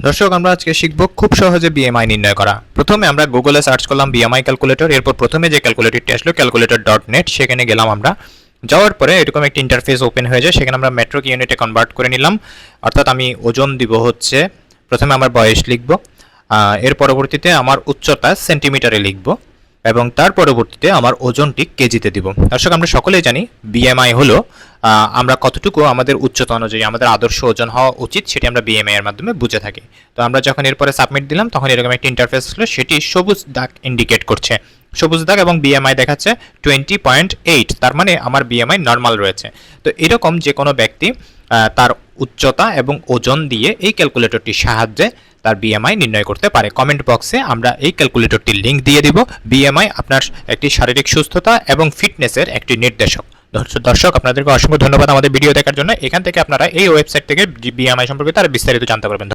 দর্শক, আমরা আজকে শিখব খুব সহজে বিএমআই নির্ণয় করা। প্রথমে আমরা গুগলে সার্চ করলাম বিএমআই ক্যালকুলেটর। এরপর প্রথমে যে ক্যালকুলেটরটি আসলো calculator.net, সেখানে গেলাম আমরা। যাওয়ার পরে এরকম একটা ইন্টারফেস ওপেন হয়ে যায়। সেখানে আমরা মেট্রিক ইউনিটে কনভার্ট করে নিলাম। অর্থাৎ আমি ওজন দিব হচ্ছে, প্রথমে আমার বয়স লিখব, এর পরবর্তীতে আমার উচ্চতা সেন্টিমিটারে লিখব এবং তার পরবর্তীতে আমার ওজনটি কেজিতে দিব। দর্শক, আমরা সকলেই জানি বিএমআই হলো আমরা কতটুকু আমাদের উচ্চতা অনুযায়ী আমাদের আদর্শ ওজন হওয়া উচিত, সেটি আমরা বিএমআই এর মাধ্যমে বুঝে থাকি। তো আমরা যখন এরপরে সাবমিট দিলাম তখন এরকম একটা ইন্টারফেস আসলো, সেটি সবুজ দাগ ইন্ডিকেট করছে, সবুজ দাগ, এবং বিএমআই দেখাচ্ছে 20.8, তার মানে আমার বিএমআই নর্মাল রয়েছে। তো এরকম যে কোনো ব্যক্তি তার উচ্চতা এবং ওজন দিয়ে এই ক্যালকুলেটরটির সাহায্যে তার বিএমআই নির্ণয় করতে পারে। কমেন্ট বক্সে আমরা এই ক্যালকুলেটরটির লিঙ্ক দিয়ে দিব। বিএমআই আপনার একটি শারীরিক সুস্থতা এবং ফিটনেসের একটি নির্দেশক। দর্শক, আপনাদেরকে অসংখ্য ধন্যবাদ আমাদের ভিডিও দেখার জন্য। এখান থেকে আপনারা এই ওয়েবসাইট থেকে বিএমআই সম্পর্কে তার বিস্তারিত জানতে পারবেন।